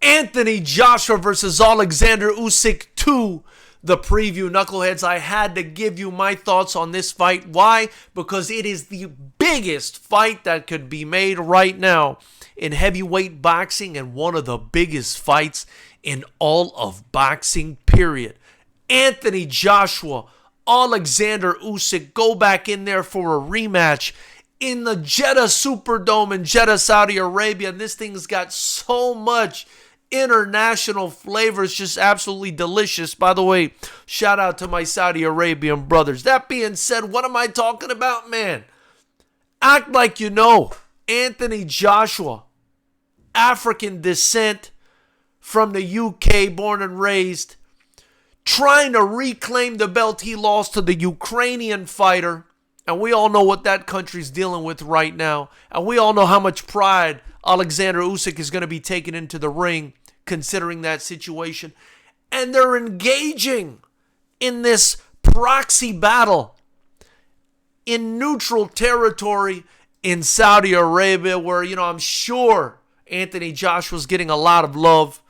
Anthony Joshua versus Oleksandr Usyk 2, the preview. Knuckleheads, I had to give you my thoughts on this fight. Why? Because it is the biggest fight that could be made right now in heavyweight boxing and one of the biggest fights in all of boxing, period. Anthony Joshua, Oleksandr Usyk go back in there for a rematch in the Jeddah Superdome in Jeddah, Saudi Arabia. And this thing's got so much international flavor. It's just absolutely delicious. By the way, shout out to my Saudi Arabian brothers. That being said, what am I talking about, man? Act like you know. Anthony Joshua, African descent from the UK, born and raised, trying to reclaim the belt he lost to the Ukrainian fighter. And we all know what that country's dealing with right now. And we all know how much pride Oleksandr Usyk is going to be taken into the ring considering that situation. And they're engaging in this proxy battle in neutral territory in Saudi Arabia where, I'm sure Anthony Joshua's getting a lot of love,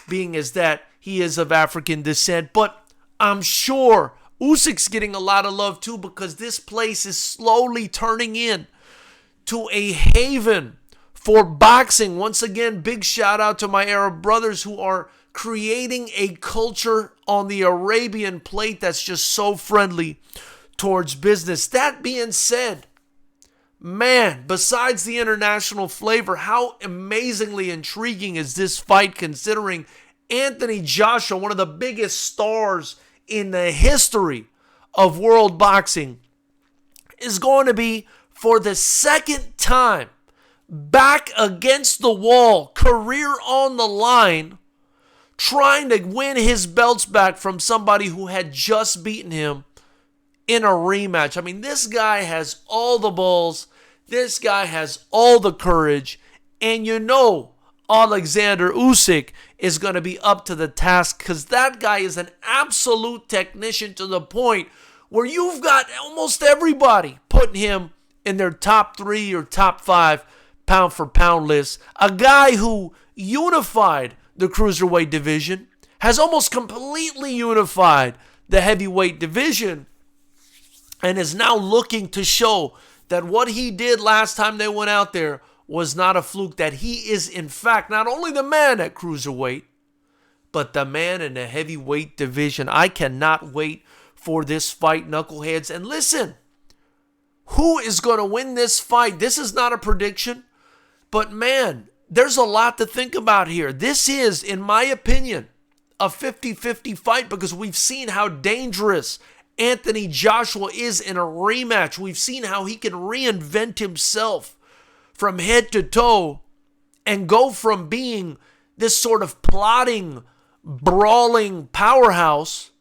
being as that he is of African descent. But I'm sure Usyk's getting a lot of love too, because this place is slowly turning in to a haven for boxing. Once again, big shout out to my Arab brothers who are creating a culture on the Arabian plate that's just so friendly towards business. That being said, man, besides the international flavor, how amazingly intriguing is this fight considering Anthony Joshua, one of the biggest stars in the history of world boxing, is going to be for the second time back against the wall, career on the line, trying to win his belts back from somebody who had just beaten him in a rematch. I mean, this guy has all the balls. This guy has all the courage. And Oleksandr Usyk is going to be up to the task, because that guy is an absolute technician to the point where you've got almost everybody putting him in their top 3 or top 5 pound for pound list. A guy who unified the cruiserweight division, has almost completely unified the heavyweight division, and is now looking to show that what he did last time they went out there was not a fluke, that he is in fact not only the man at cruiserweight, but the man in the heavyweight division. I cannot wait for this fight, knuckleheads. And listen, who is going to win this fight? This is not a prediction, but man, there's a lot to think about here. This is, in my opinion, a 50-50 fight, because we've seen how dangerous Anthony Joshua is in a rematch. We've seen how he can reinvent himself from head to toe and go from being this sort of plotting, brawling powerhouse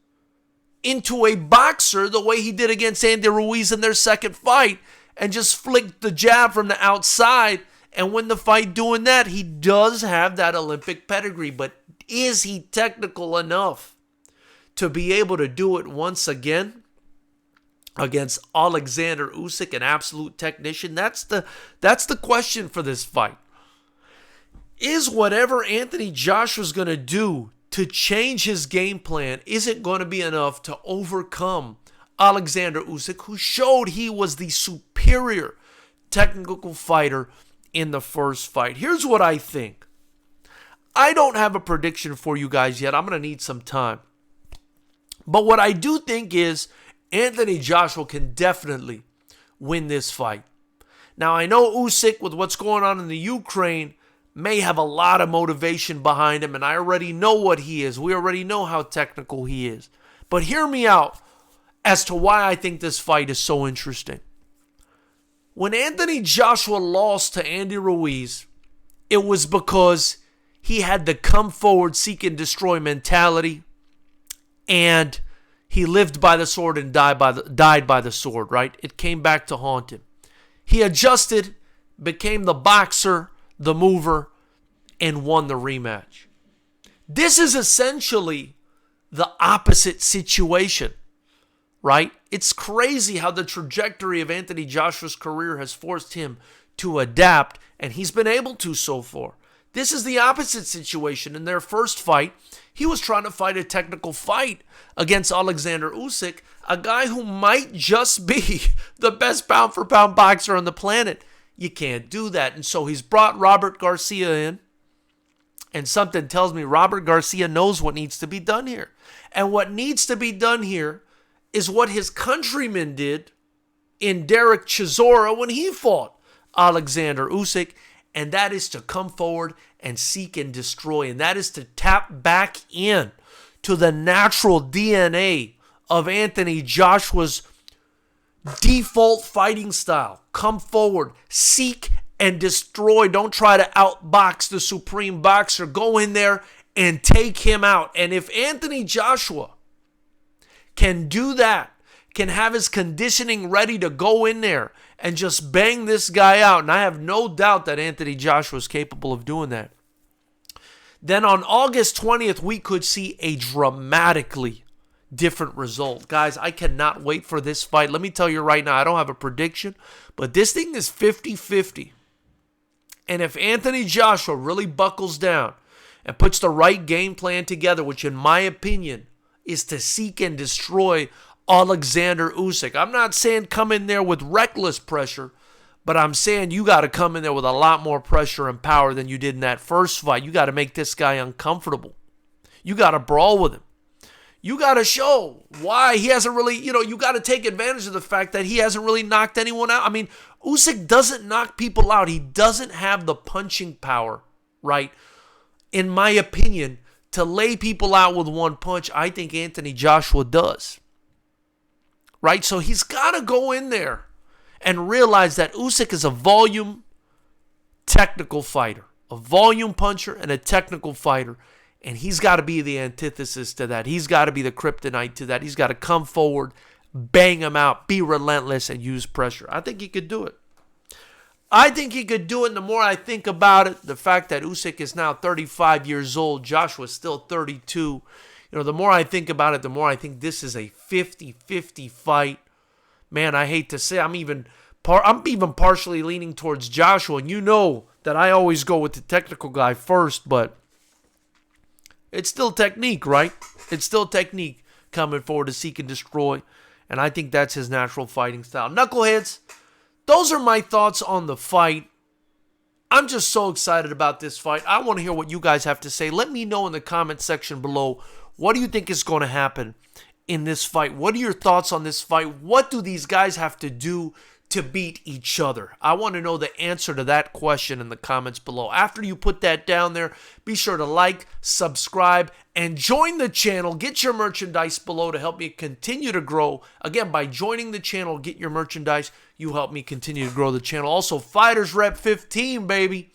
into a boxer the way he did against Andy Ruiz in their second fight, and just flicked the jab from the outside and win the fight doing that. He does have that Olympic pedigree, but is he technical enough to be able to do it once again against Oleksandr Usyk, an absolute technician? That's the question for this fight. Is whatever Anthony Joshua's going to do to change his game plan, is it going to be enough to overcome Oleksandr Usyk, who showed he was the superior technical fighter in the first fight? Here's what I think. I don't have a prediction for you guys yet. I'm going to need some time. But what I do think is Anthony Joshua can definitely win this fight. Now, I know Usyk, with what's going on in the Ukraine, may have a lot of motivation behind him, and I already know what he is. We already know how technical he is. But hear me out as to why I think this fight is so interesting. When Anthony Joshua lost to Andy Ruiz, it was because he had the come forward, seek and destroy mentality, and he lived by the sword and died by the sword, right? It came back to haunt him. He adjusted, became the boxer, the mover, and won the rematch. This is essentially the opposite situation, right? It's crazy how the trajectory of Anthony Joshua's career has forced him to adapt, and he's been able to so far. This is the opposite situation. In their first fight, he was trying to fight a technical fight against Oleksandr Usyk, a guy who might just be the best pound-for-pound boxer on the planet. You can't do that. And so he's brought Robert Garcia in, and something tells me Robert Garcia knows what needs to be done here. And what needs to be done here is what his countrymen did in Derek Chisora when he fought Oleksandr Usyk, and that is to come forward and seek and destroy. And that is to tap back in to the natural DNA of Anthony Joshua's default fighting style. Come forward, seek and destroy. Don't try to outbox the supreme boxer. Go in there and take him out. And if Anthony Joshua can do that, can have his conditioning ready to go in there and just bang this guy out, and I have no doubt that Anthony Joshua is capable of doing that, then on August 20th, we could see a dramatically different result. Guys, I cannot wait for this fight. Let me tell you right now, I don't have a prediction, but this thing is 50-50. And if Anthony Joshua really buckles down and puts the right game plan together, which in my opinion is to seek and destroy Oleksandr Usyk. I'm not saying come in there with reckless pressure, but I'm saying you got to come in there with a lot more pressure and power than you did in that first fight. You got to make this guy uncomfortable. You got to brawl with him. You got to show why he hasn't really, you got to take advantage of the fact that he hasn't really knocked anyone out. I mean, Usyk doesn't knock people out. He doesn't have the punching power, right? In my opinion, to lay people out with one punch. I think Anthony Joshua does. Right? So he's got to go in there and realize that Usyk is a volume technical fighter, a volume puncher and a technical fighter. And he's got to be the antithesis to that. He's got to be the kryptonite to that. He's got to come forward, bang him out, be relentless, and use pressure. I think he could do it. I think he could do it. And the more I think about it, the fact that Usyk is now 35 years old, Joshua's still 32. The more I think about it, the more I think this is a 50-50 fight. Man, I hate to say I'm even partially leaning towards Joshua. And you know that I always go with the technical guy first, but it's still technique, right? It's still technique coming forward to seek and destroy. And I think that's his natural fighting style. Knuckleheads, those are my thoughts on the fight. I'm just so excited about this fight. I want to hear what you guys have to say. Let me know in the comment section below. What do you think is going to happen in this fight? What are your thoughts on this fight? What do these guys have to do to beat each other? I want to know the answer to that question in the comments below. After you put that down there, be sure to like, subscribe, and join the channel. Get your merchandise below to help me continue to grow. Again, by joining the channel, get your merchandise, you help me continue to grow the channel. Also, FightersRep 15, baby.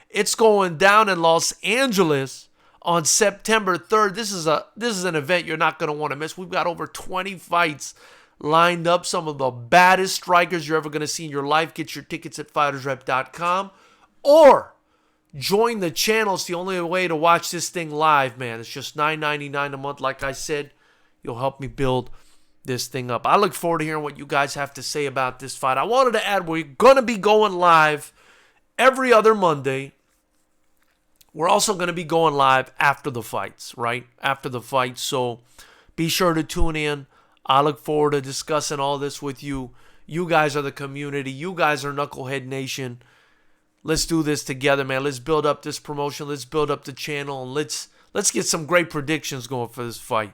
It's going down in Los Angeles on September 3rd. This is an event you're not going to want to miss. We've got over 20 fights lined up. Some of the baddest strikers you're ever going to see in your life. Get your tickets at FightersRep.com or join the channel. It's the only way to watch this thing live, man. It's just $9.99 a month. Like I said, you'll help me build this thing up. I look forward to hearing what you guys have to say about this fight. I wanted to add, we're going to be going live every other Monday. We're also going to be going live after the fights, right? After the fights. So be sure to tune in. I look forward to discussing all this with you. You guys are the community. You guys are Knucklehead Nation. Let's do this together, man. Let's build up this promotion. Let's build up the channel. And let's get some great predictions going for this fight.